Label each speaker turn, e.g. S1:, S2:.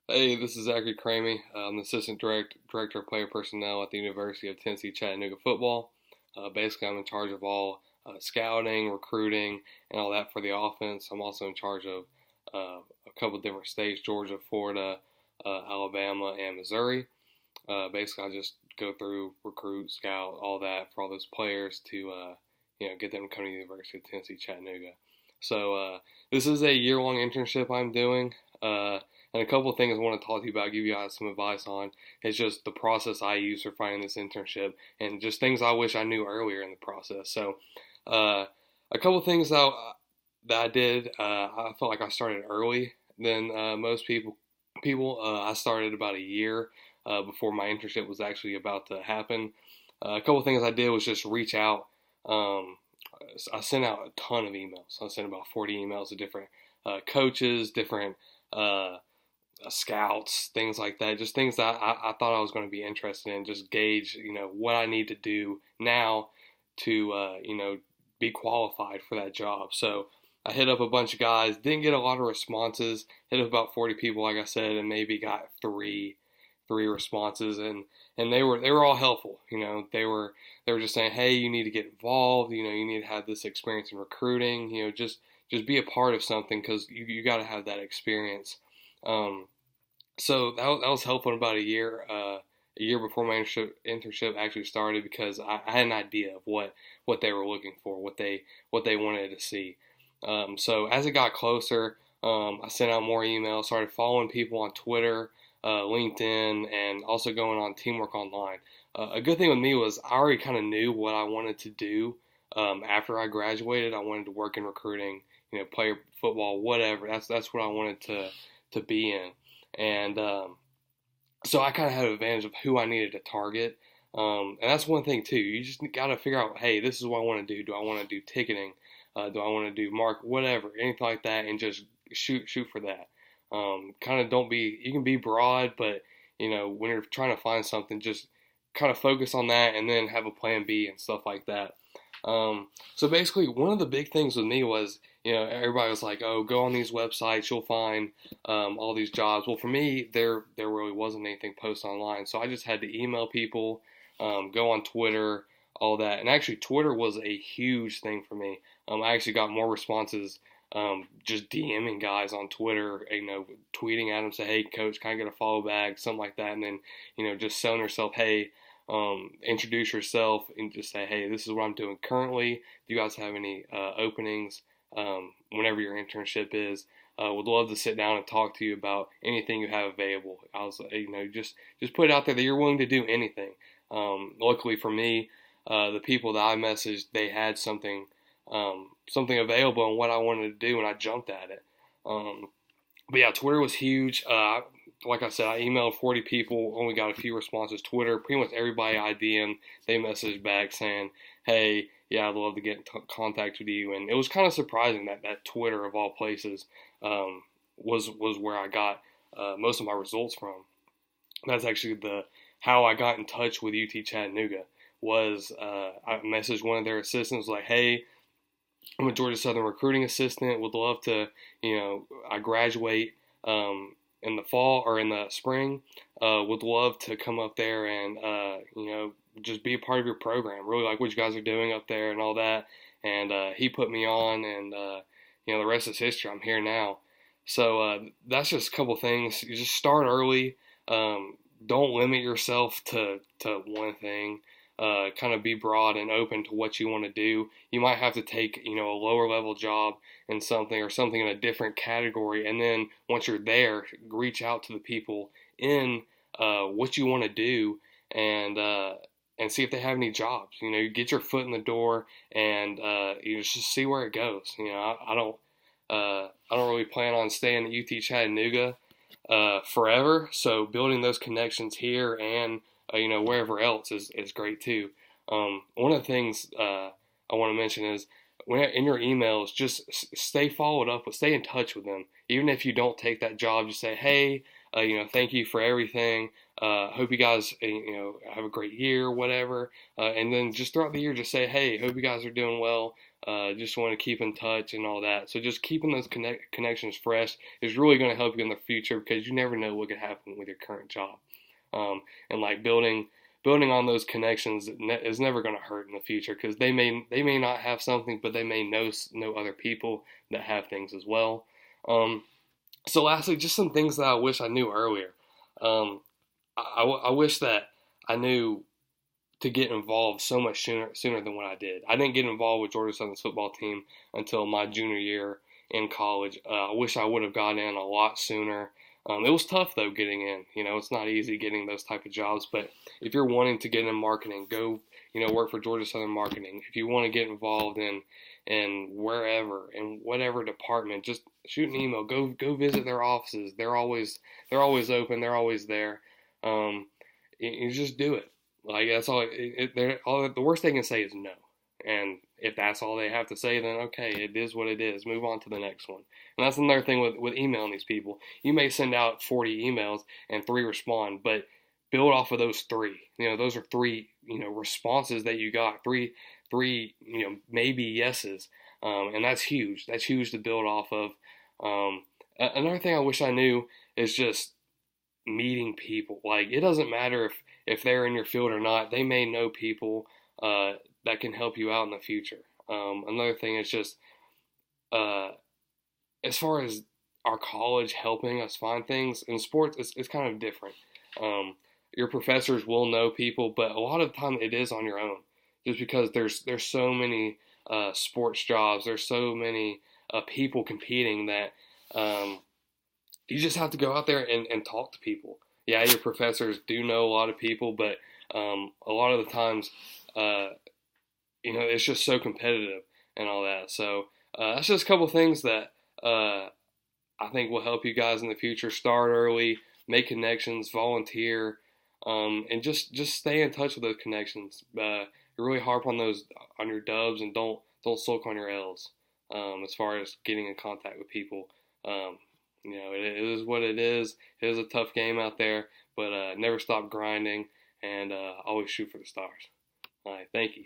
S1: Hey, this is Zachary Cramey. I'm the Director of Player Personnel at the University of Tennessee Chattanooga Football. Basically, I'm in charge of all scouting, recruiting, and all that for the offense. I'm also in charge of a couple of different states: Georgia, Florida, Alabama, and Missouri. Basically, I just go through, recruit, scout, all that for all those players to get them to come to the University of Tennessee Chattanooga. So this is a year-long internship I'm doing. And a couple of things I want to talk to you about, give you guys some advice on, is just the process I use for finding this internship and just things I wish I knew earlier in the process. So, a couple of things that I did, I felt like I started early than most people. I started about a year before my internship was actually about to happen. A couple of things I did was just reach out. Um, I sent out a ton of emails. I sent about 40 emails to different coaches, different uh, scouts, things like that. Just things that I thought I was going to be interested in. Just gauge, what I need to do now to, be qualified for that job. So I hit up a bunch of guys. Didn't get a lot of responses. Hit up about 40 people, like I said, and maybe got three responses, and they were all helpful. They were just saying, hey, you need to get involved. You need to have this experience in recruiting. Just be a part of something because you got to have that experience. Um, so that was helpful in about a year before my internship actually started because I had an idea of what they were looking for, what they wanted to see. So as it got closer, I sent out more emails, started following people on Twitter, LinkedIn, and also going on Teamwork Online. A good thing with me was I already kind of knew what I wanted to do after I graduated. I wanted to work in recruiting, play football, whatever. That's what I wanted to be in, and so I kind of had an advantage of who I needed to target. And that's one thing too. You just got to figure out, hey, this is what I want to do. Do I want to do ticketing? Do I want to do whatever, anything like that, and just shoot for that. Kind of don't be. You can be broad, but when you're trying to find something, just kind of focus on that, and then have a plan B and stuff like that. So basically, one of the big things with me was, everybody was like, "Oh, go on these websites, you'll find all these jobs." Well, for me, there really wasn't anything posted online, so I just had to email people, go on Twitter, all that. And actually, Twitter was a huge thing for me. I actually got more responses just DMing guys on Twitter, tweeting at them, say, "Hey, coach, can I get a follow back?" Something like that, and then just selling yourself, "Hey." Introduce yourself and just say, hey, this is what I'm doing currently. Do you guys have any openings whenever your internship is? Would love to sit down and talk to you about anything you have available. I was, just put it out there that you're willing to do anything. Luckily for me, the people that I messaged, they had something available and what I wanted to do, and I jumped at it. But yeah, Twitter was huge. Like I said, I emailed 40 people, only got a few responses. Twitter, pretty much everybody I DM'd, they messaged back saying, hey, yeah, I'd love to get in contact with you. And it was kind of surprising that Twitter, of all places, was where I got most of my results from. That's actually how I got in touch with UT Chattanooga. Was I messaged one of their assistants like, hey, I'm a Georgia Southern recruiting assistant. Would love to, I graduate in the fall or in the spring. Would love to come up there and, just be a part of your program. Really like what you guys are doing up there and all that. And he put me on, and, the rest is history. I'm here now. So that's just a couple things. You just start early. Don't limit yourself to one thing. Kind of be broad and open to what you want to do. You might have to take, a lower level job in something or something in a different category. And then once you're there, reach out to the people in what you want to do and see if they have any jobs. You get your foot in the door and you just see where it goes. I don't really plan on staying at UT Chattanooga forever. So building those connections here and wherever else is great too. One of the things I want to mention is when in your emails, just stay followed up with, stay in touch with them. Even if you don't take that job, just say, hey, thank you for everything. Hope you guys, have a great year, whatever. And then just throughout the year, just say, hey, hope you guys are doing well. just want to keep in touch and all that. So just keeping those connections fresh is really going to help you in the future because you never know what could happen with your current job. And like building on those connections is never going to hurt in the future because they may not have something, but they may know other people that have things as well. So lastly, just some things that I wish I knew earlier. I wish that I knew to get involved so much sooner than what I did. I didn't get involved with Georgia Southern's football team until my junior year in college. I wish I would have gotten in a lot sooner. It was tough though getting in. It's not easy getting those type of jobs. But if you're wanting to get in marketing, go work for Georgia Southern marketing. If you want to get involved in wherever in whatever department, just shoot an email. Go visit their offices. They're always open. They're always there. You just do it. Like that's all. The worst they can say is no. And if that's all they have to say, then okay, it is what it is. Move on to the next one. And that's another thing with emailing these people. You may send out 40 emails and 3 respond, but build off of those 3. Those are 3, responses that you got. Three, maybe yeses. And that's huge. That's huge to build off of. Another thing I wish I knew is just meeting people. Like it doesn't matter if they're in your field or not. They may know people that can help you out in the future. Another thing is just as far as our college helping us find things in sports, it's kind of different. Your professors will know people, but a lot of the time it is on your own, just because there's so many sports jobs, there's so many people competing that you just have to go out there and talk to people. Yeah, your professors do know a lot of people, but a lot of the times, it's just so competitive and all that. So that's just a couple things that I think will help you guys in the future. Start early, make connections, volunteer, and just stay in touch with those connections. Really harp on your dubs, and don't sulk on your L's. As far as getting in contact with people. It is what it is. It is a tough game out there, but never stop grinding and always shoot for the stars. All right, thank you.